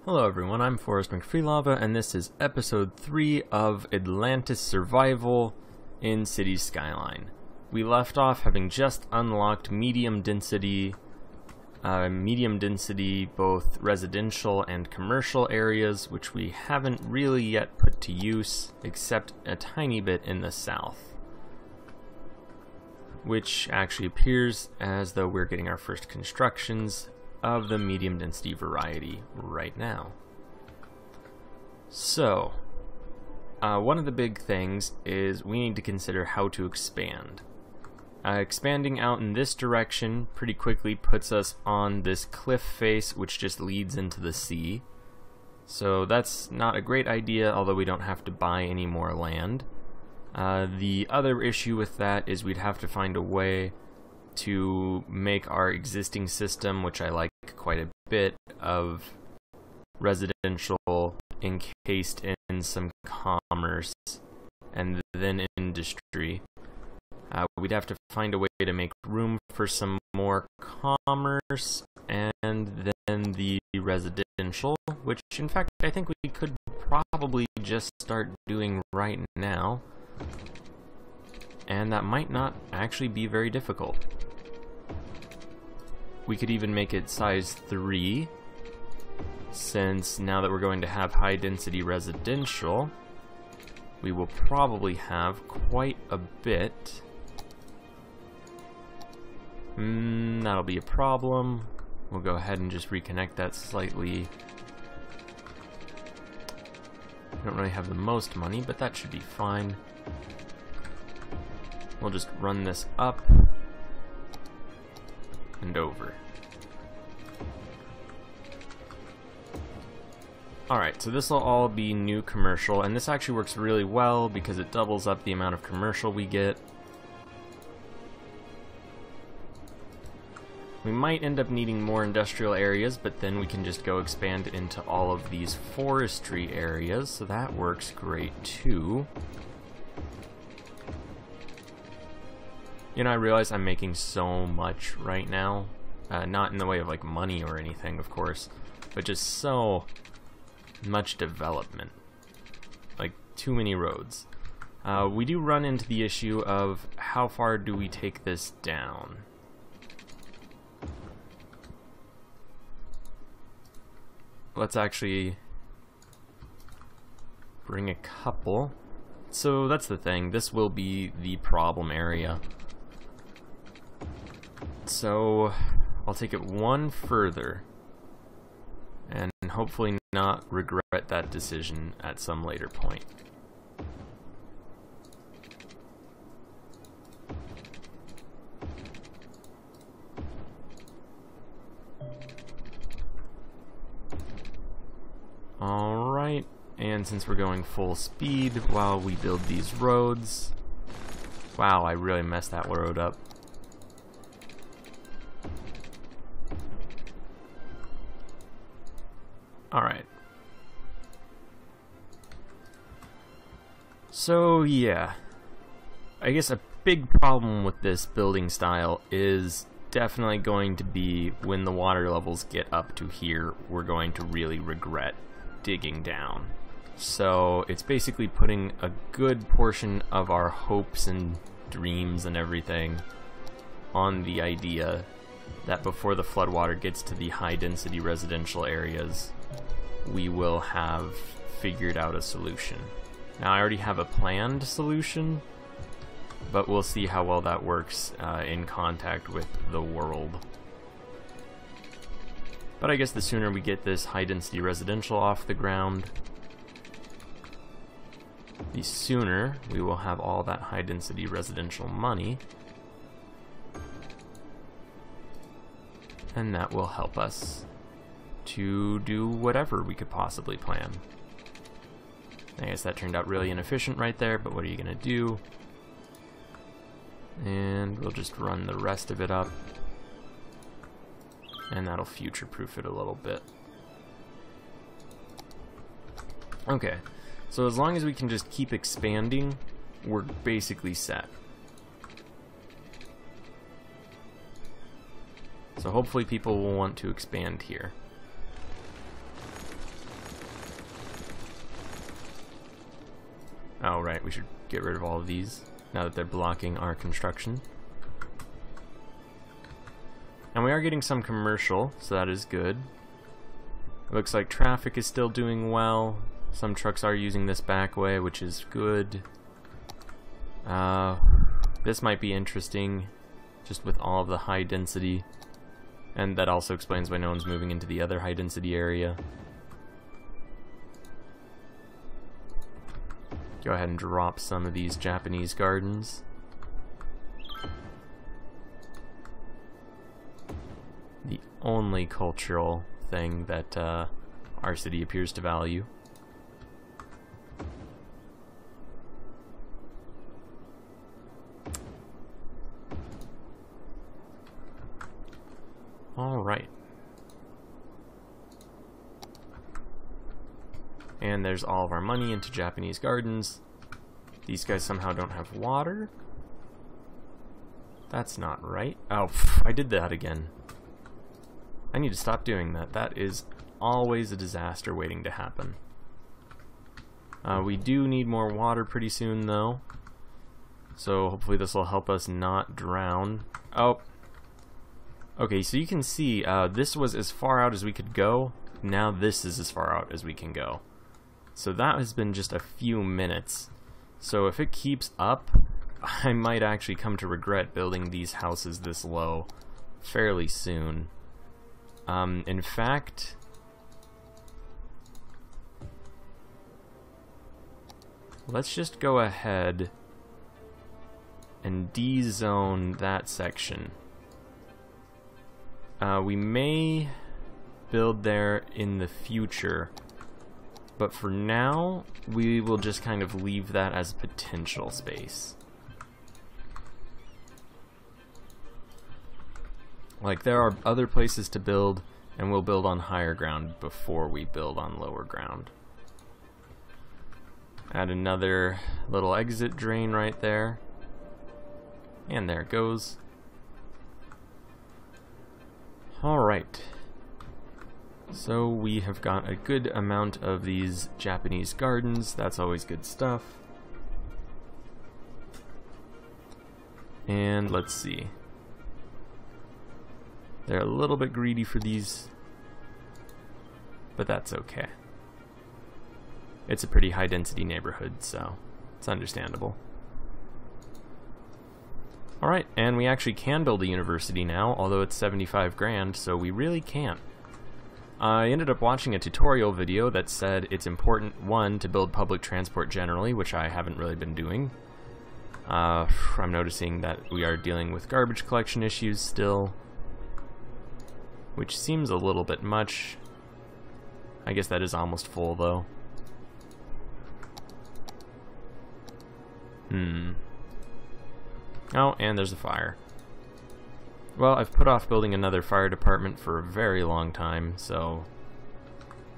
Hello everyone, I'm Forrest McFreelava, and this is episode 3 of Atlantis Survival in Cities Skyline. We left off having just unlocked medium density both residential and commercial areas, which we haven't really yet put to use, except a tiny bit in the south. Which actually appears as though we're getting our first constructions of the medium density variety right now. So, one of the big things is we need to consider how to expand. Expanding out in this direction pretty quickly puts us on this cliff face, which just leads into the sea. So that's not a great idea, although we don't have to buy any more land. The other issue with that is we'd have to find a way to make our existing system, which I like quite a bit, of residential encased in some commerce and then industry. We'd have to find a way to make room for some more commerce and then the residential, which in fact I think we could probably just start doing right now. And that might not actually be very difficult. We could even make it size 3, since now that we're going to have high density residential, we will probably have quite a bit. That'll be a problem. We'll go ahead and just reconnect that slightly. I don't really have the most money, but that should be fine. We'll just run this up and over. Alright, so this will all be new commercial, and this actually works really well because it doubles up the amount of commercial we get. We might end up needing more industrial areas, but then we can just go expand into all of these forestry areas, so that works great too. You know, I realize I'm making so much right now, not in the way of like money or anything, of course, but just so much development, like too many roads. We do run into the issue of how far do we take this down? Let's actually bring a couple. So that's the thing, this will be the problem area. So I'll take it one further and hopefully not regret that decision at some later point. Alright, and since we're going full speed while we build these roads, wow, I really messed that road up. Alright. So, yeah. I guess a big problem with this building style is definitely going to be when the water levels get up to here, we're going to really regret digging down. So, it's basically putting a good portion of our hopes and dreams and everything on the idea that before the floodwater gets to the high density residential areas, we will have figured out a solution. Now I already have a planned solution, but we'll see how well that works in contact with the world. But I guess the sooner we get this high density residential off the ground, the sooner we will have all that high density residential money, and that will help us to do whatever we could possibly plan. I guess that turned out really inefficient right there, but what are you gonna do? And we'll just run the rest of it up, and that'll future-proof it a little bit. Okay, so as long as we can just keep expanding, we're basically set. So hopefully people will want to expand here. Oh, right, we should get rid of all of these now that they're blocking our construction. And we are getting some commercial, so that is good. It looks like traffic is still doing well. Some trucks are using this back way, which is good. This might be interesting, just with all of the high density. And that also explains why no one's moving into the other high density area. Go ahead and drop some of these Japanese gardens. The only cultural thing that our city appears to value. Alright. And there's all of our money into Japanese gardens. These guys somehow don't have water? That's not right. Oh, I did that again. I need to stop doing that. That is always a disaster waiting to happen. We do need more water pretty soon, though. So hopefully this will help us not drown. Oh. Okay, so you can see this was as far out as we could go. Now this is as far out as we can go. So that has been just a few minutes. So if it keeps up, I might actually come to regret building these houses this low fairly soon. In fact, let's just go ahead and D-zone that section. We may build there in the future, but for now, we will just kind of leave that as potential space. Like, there are other places to build, and we'll build on higher ground before we build on lower ground. Add another little exit drain right there. And there it goes. Alright. So we have got a good amount of these Japanese gardens. That's always good stuff. And let's see. They're a little bit greedy for these, but that's okay. It's a pretty high density neighborhood, so it's understandable. Alright, and we actually can build a university now, although it's 75 grand, so we really can't. I ended up watching a tutorial video that said it's important, one, to build public transport generally, which I haven't really been doing. I'm noticing that we are dealing with garbage collection issues still, which seems a little bit much. I guess that is almost full, though. Oh, and there's a fire. Well, I've put off building another fire department for a very long time, so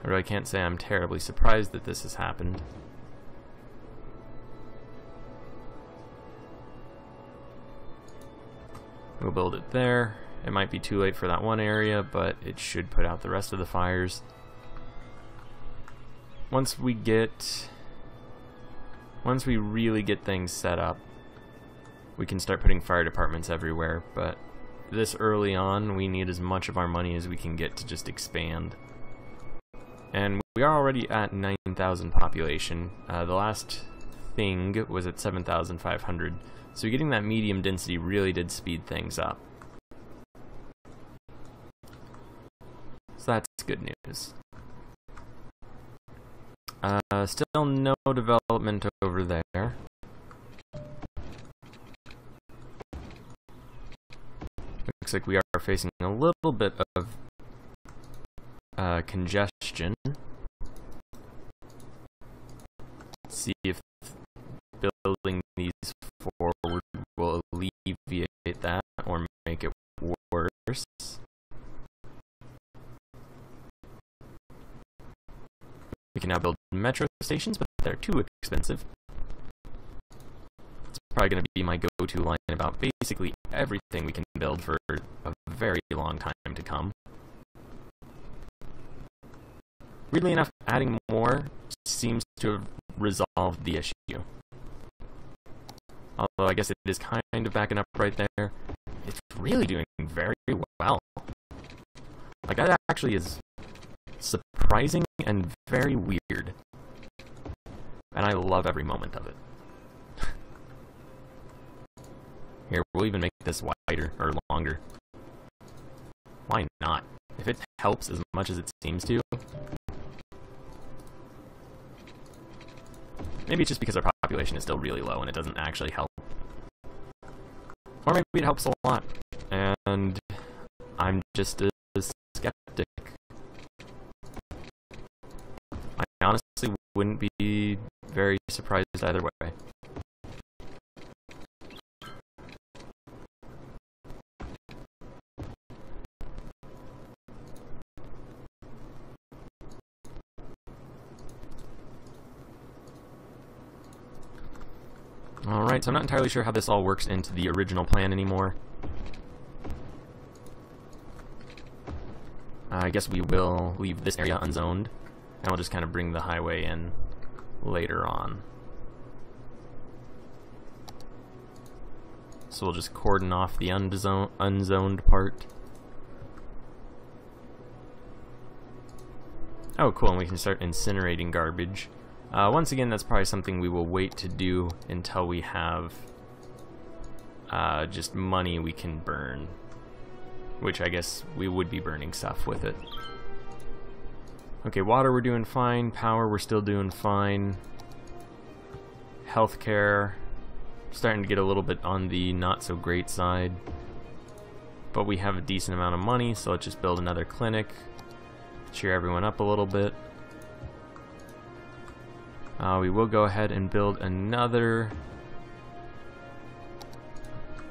I really can't say I'm terribly surprised that this has happened. We'll build it there. It might be too late for that one area, but it should put out the rest of the fires. Once we really get things set up, we can start putting fire departments everywhere, but this early on, we need as much of our money as we can get to just expand. And we are already at 9,000 population. The last thing was at 7,500, so getting that medium density really did speed things up. So that's good news. Still no development over there. Looks like we are facing a little bit of congestion. Let's see if building these forward will alleviate that or make it worse. We can now build metro stations, but they're too expensive. It's probably going to be my go-to line about basically everything we can build for a very long time to come. Weirdly enough, adding more seems to have resolved the issue. you. Although I guess it is kind of backing up right there. It's really doing very well. Like, that actually is surprising and very weird. And I love every moment of it. Here, we'll even make this wider, or longer. Why not? If it helps as much as it seems to. Maybe it's just because our population is still really low and it doesn't actually help. Or maybe it helps a lot, and I'm just a skeptic. I honestly wouldn't be very surprised either way. Alright, so I'm not entirely sure how this all works into the original plan anymore. I guess we will leave this area unzoned, and we'll just kind of bring the highway in later on. So we'll just cordon off the unzoned part. Oh, cool, and we can start incinerating garbage. Once again, that's probably something we will wait to do until we have just money we can burn. Which I guess we would be burning stuff with it. Okay, water we're doing fine. Power we're still doing fine. Healthcare, starting to get a little bit on the not so great side. But we have a decent amount of money, so let's just build another clinic. Cheer everyone up a little bit. We will go ahead and build another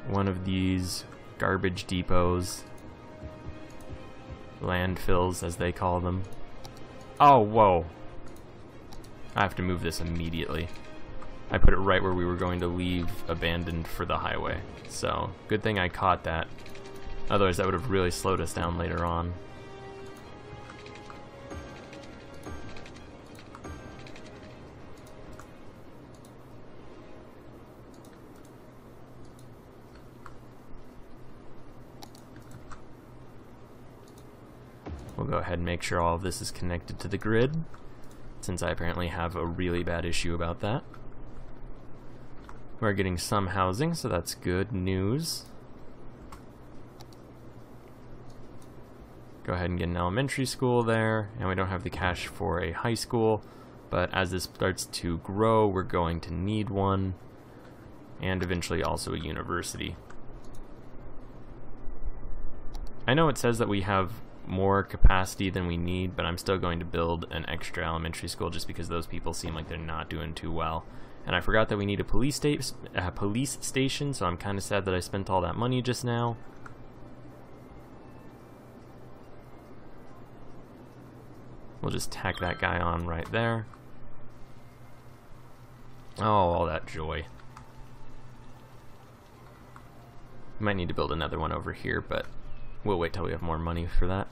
one of these garbage depots. Landfills, as they call them. Oh, whoa. I have to move this immediately. I put it right where we were going to leave abandoned for the highway. So, good thing I caught that. Otherwise, that would have really slowed us down later on. We'll go ahead and make sure all of this is connected to the grid, since I apparently have a really bad issue about that. We're getting some housing, so that's good news. Go ahead and get an elementary school there, and we don't have the cash for a high school, but as this starts to grow, we're going to need one, and eventually also a university. I know it says that we have more capacity than we need, but I'm still going to build an extra elementary school just because those people seem like they're not doing too well. And I forgot that we need a police station, so I'm kind of sad that I spent all that money just now. We'll just tack that guy on right there. Oh, all that joy. Might need to build another one over here, but we'll wait till we have more money for that.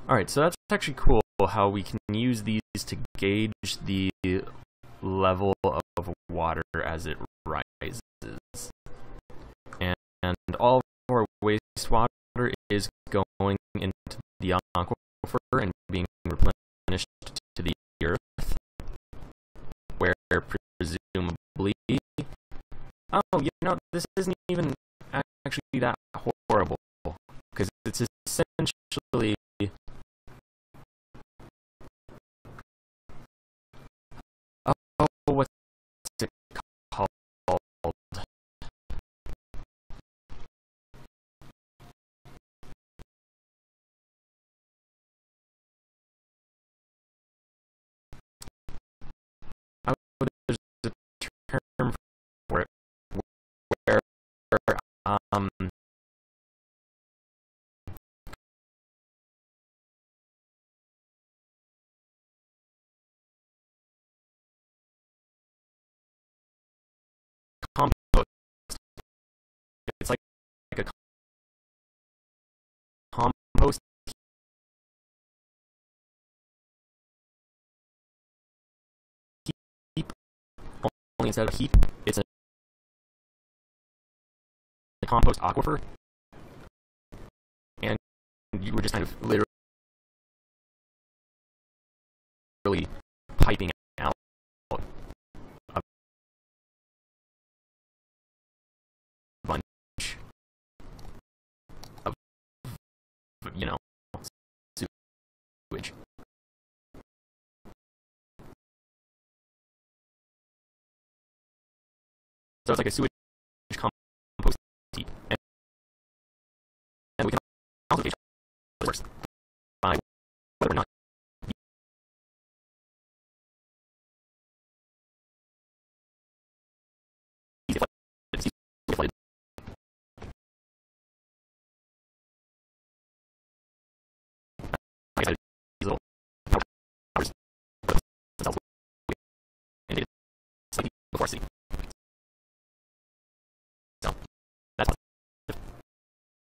Alright, so that's actually cool how we can use these to gauge the level of water as it rises. And all of our wastewater is going into the aquifer and being replenished to the earth, where presumably... Oh, you know, this isn't even actually that horrible, because it's essentially... Oh, what's it called? Oh, there's a term for it, where unfortunately, instead of heat, it's a compost aquifer, and you were just kind of literally piping out a bunch of, sewage. So it's like a sewage compost heap, and we can also gauge how it works by whether or not it's flooded. I decided these little powers put themselves away, and dated slightly before sea. So that's positive.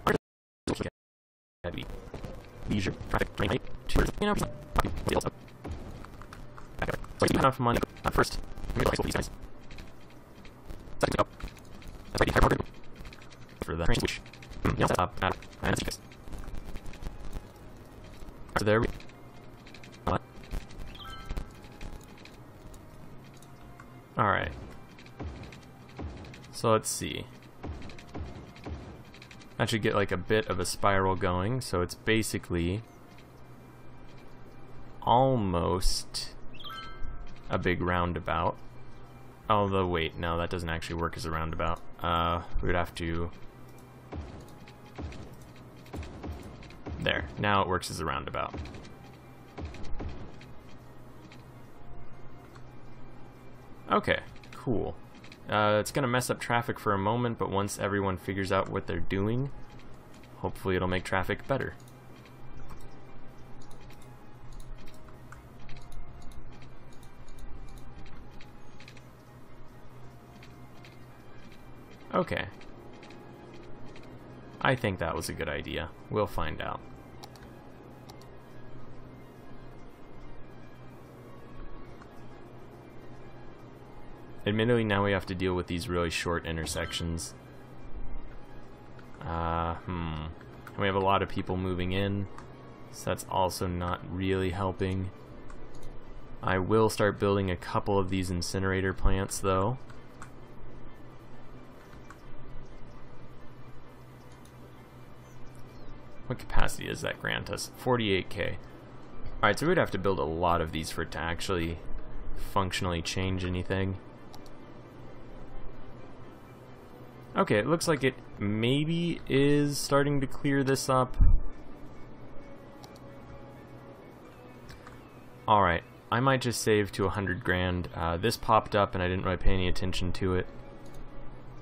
Our look at the leisure traffic drain height to also. So I do have enough money first. I'm gonna go these guys. Second up. That's right, the entire program for the train switch. Yeah, and that's guys. So there we go. Alright. So let's see. That should get like a bit of a spiral going, so it's basically almost a big roundabout. Although, wait, no, that doesn't actually work as a roundabout. We would have to... There, now it works as a roundabout. Okay, cool. It's gonna mess up traffic for a moment, but once everyone figures out what they're doing, hopefully it'll make traffic better. Okay. I think that was a good idea. We'll find out. Admittedly, now we have to deal with these really short intersections. And we have a lot of people moving in, so that's also not really helping. I will start building a couple of these incinerator plants, though. What capacity does that grant us? 48k. Alright, so we'd have to build a lot of these for it to actually functionally change anything. Okay, it looks like it maybe is starting to clear this up. Alright, I might just save to 100 grand. This popped up and I didn't really pay any attention to it.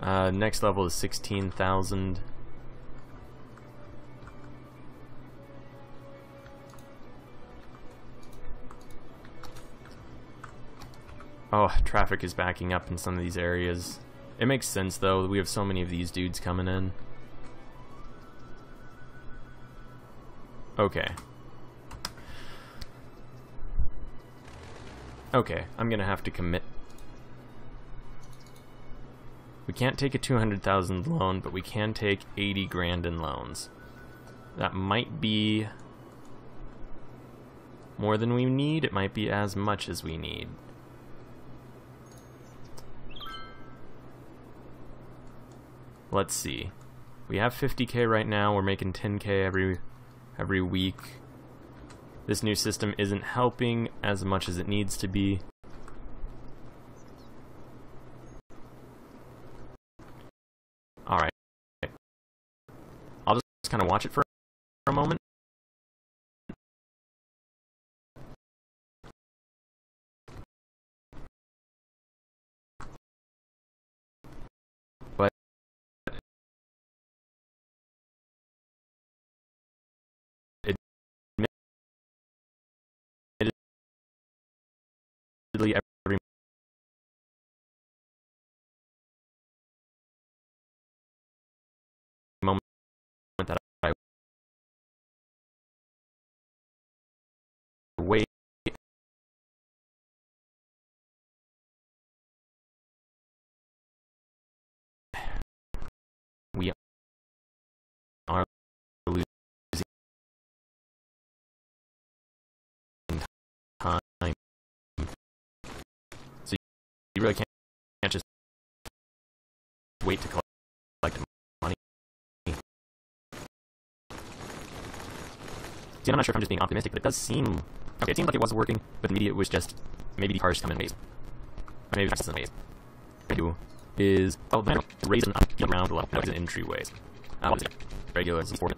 Next level is 16,000. Oh, traffic is backing up in some of these areas. It makes sense, though. We have so many of these dudes coming in. Okay. Okay, I'm gonna have to commit. We can't take a 200,000 loan, but we can take 80 grand in loans. That might be more than we need. It might be as much as we need. Let's see. We have 50k right now. We're making 10k every week. This new system isn't helping as much as it needs to be. Alright. I'll just kind of watch it for a moment. But admittedly, every moment that I wait we are losing time. So you really can't just wait to collect money. See, I'm not sure if I'm just being optimistic, but it does seem... Okay, it seems like it was working, but maybe it was just... Maybe the cars come in waves. Or maybe it's just in waves. What I do is... Oh, then raise them up around the level. No, it's an entryways. What is it? Regular support.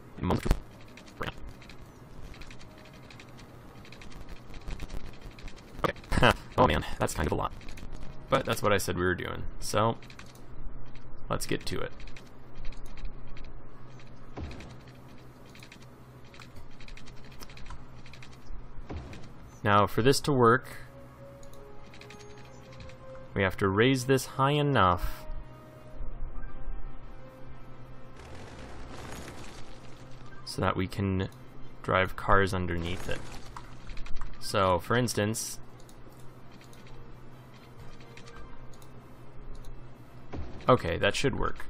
Okay. Oh man, that's kind of a lot. But that's what I said we were doing. So, let's get to it. Now, for this to work, we have to raise this high enough so that we can drive cars underneath it. So, for instance, okay, that should work.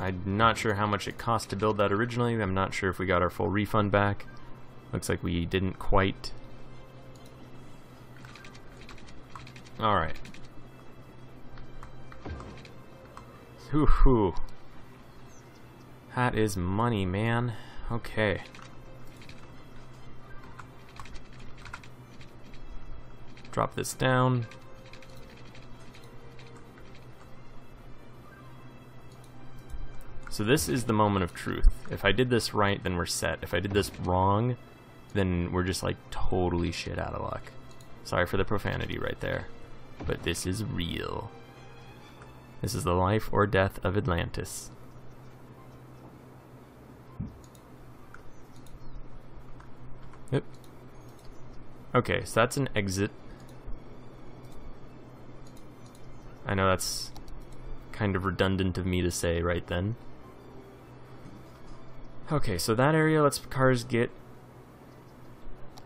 I'm not sure how much it cost to build that originally. I'm not sure if we got our full refund back. Looks like we didn't quite. Alright. Hoo-hoo. That is money, man. Okay. Drop this down. So this is the moment of truth. If I did this right, then we're set. If I did this wrong, then we're just like totally shit out of luck. Sorry for the profanity right there. But this is real. This is the life or death of Atlantis. Yep. Okay, so that's an exit. I know that's kind of redundant of me to say right then. Okay, so that area lets cars get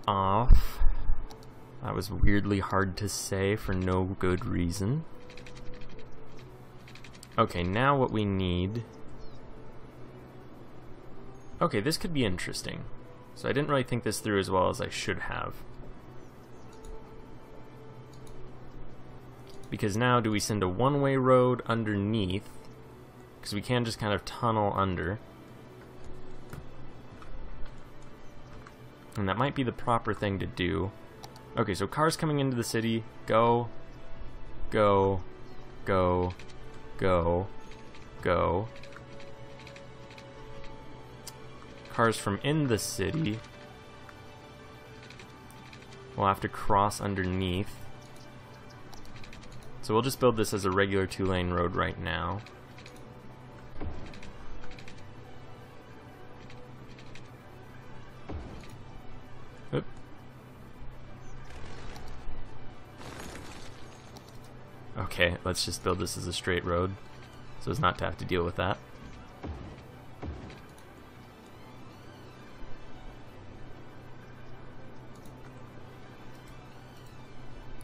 off. That was weirdly hard to say for no good reason. Okay, now what we need... Okay, this could be interesting. So I didn't really think this through as well as I should have. Because now, do we send a one-way road underneath? Because we can just kind of tunnel under. And that might be the proper thing to do. Okay, so cars coming into the city, go, go, go, go, go. Cars from in the city will have to cross underneath. So we'll just build this as a regular two-lane road right now. Oop. Okay, let's just build this as a straight road so as not to have to deal with that.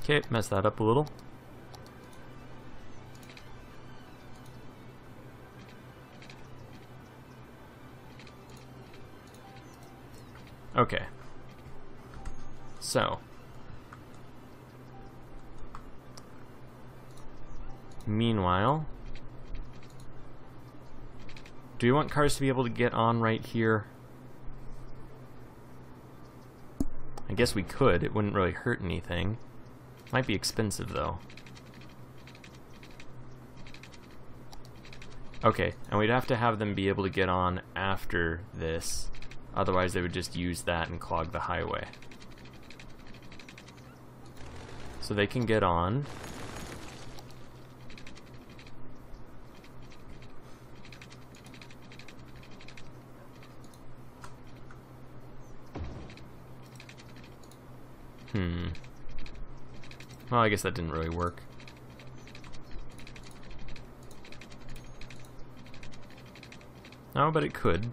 Okay, mess that up a little. Okay. So. Meanwhile, do we want cars to be able to get on right here? I guess we could. It wouldn't really hurt anything. Might be expensive though. Okay, and we'd have to have them be able to get on after this. Otherwise they would just use that and clog the highway. So they can get on. Well, I guess that didn't really work. Oh, but it could.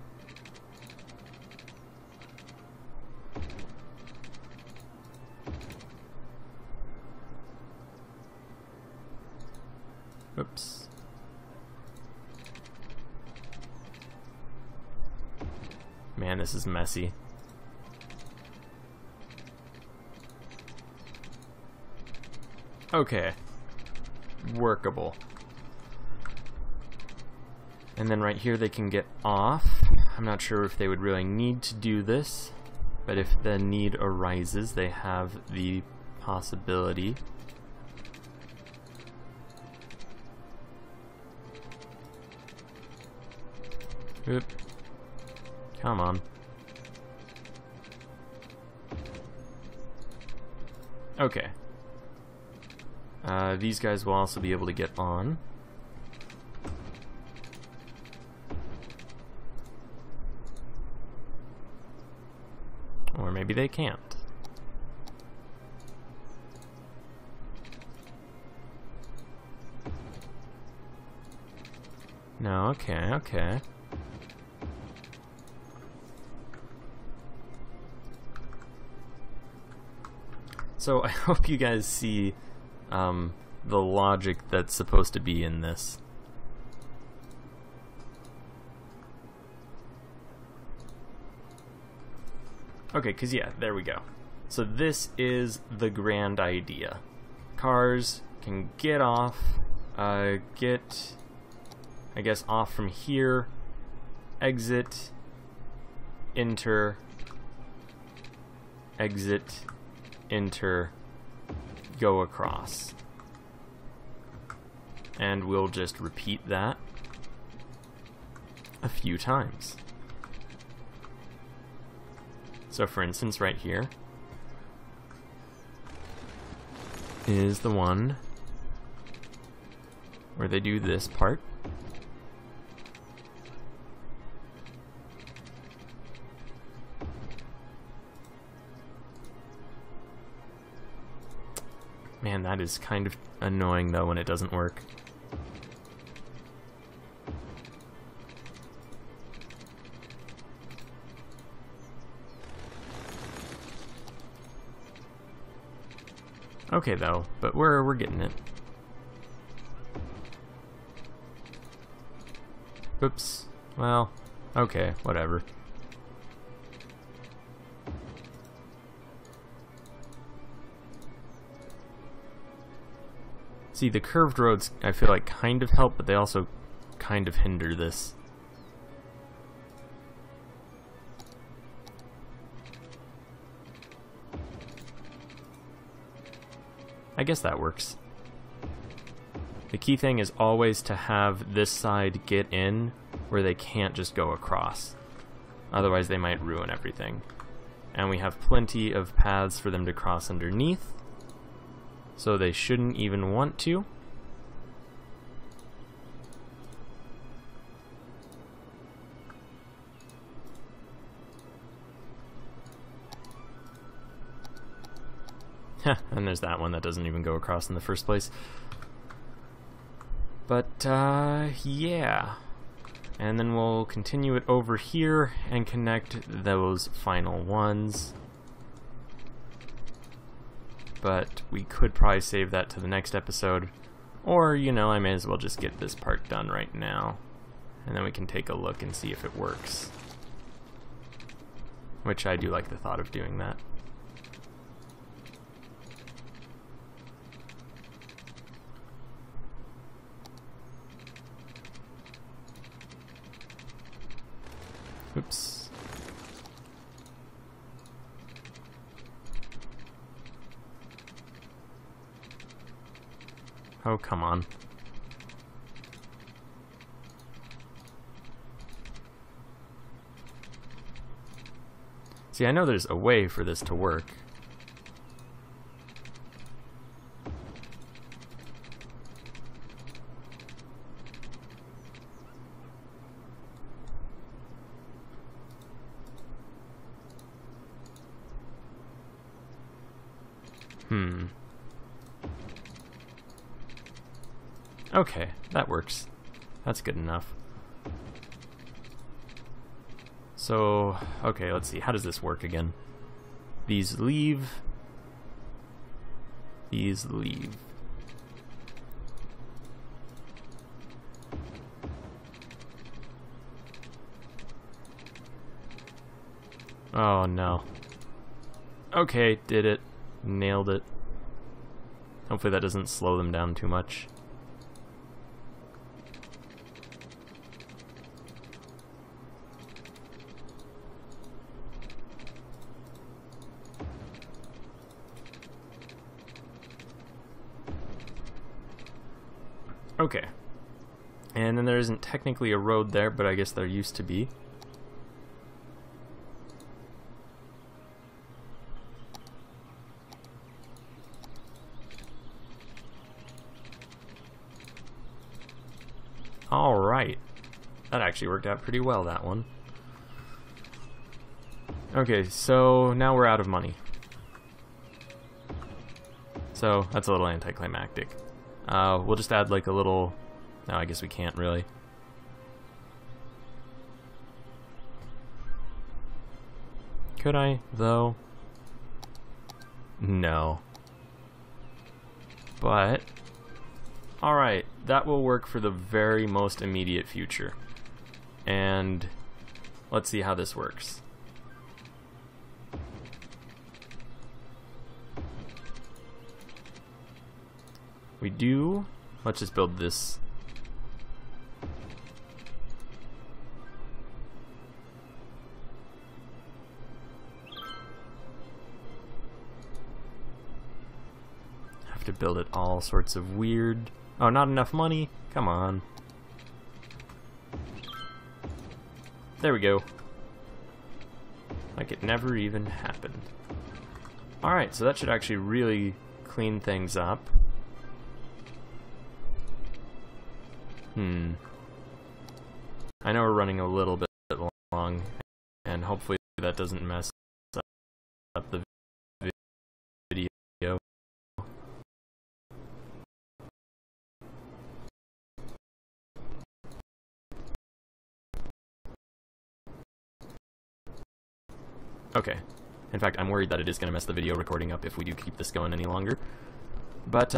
Oops. Man, this is messy. Okay. Workable. And then right here they can get off. I'm not sure if they would really need to do this, but if the need arises, they have the possibility. Oop. Come on. Okay. These guys will also be able to get on. Or maybe they can't. No, okay, okay. So I hope you guys see the logic that's supposed to be in this. Okay, because yeah, there we go. So this is the grand idea. Cars can get off, I guess, off from here, exit, enter, exit, enter, go across. And we'll just repeat that a few times. So for instance, right here is the one where they do this part. Man, that is kind of annoying though when it doesn't work. Okay though, but we're getting it. Oops. Well, okay, whatever. See, the curved roads, I feel like, kind of help, but they also kind of hinder this. I guess that works. The key thing is always to have this side get in where they can't just go across. Otherwise they might ruin everything. And we have plenty of paths for them to cross underneath, so they shouldn't even want to. And there's that one that doesn't even go across in the first place. But, yeah. And then we'll continue it over here and connect those final ones. But we could probably save that to the next episode. Or, you know, I may as well just get this part done right now. And then we can take a look and see if it works. Which I do like the thought of doing that. Oops. Oh, come on. See, I know there's a way for this to work. Okay, that works. That's good enough. So, okay, let's see. How does this work again? These leave. These leave. Oh no. Okay, did it. Nailed it. Hopefully that doesn't slow them down too much. Okay. And then there isn't technically a road there, but I guess there used to be. Alright. That actually worked out pretty well, that one. Okay, so now we're out of money. So, that's a little anticlimactic. We'll just add like a little... No, I guess we can't really. Could I, though? No. But... Alright, that will work for the very most immediate future. And... let's see how this works. We do... Let's just build this. Have to build it all sorts of weird... Oh, not enough money? Come on. There we go. Like it never even happened. Alright, so that should actually really clean things up. I know we're running a little bit long, and hopefully that doesn't mess up the video. Okay. In fact, I'm worried that it is going to mess the video recording up if we do keep this going any longer. But,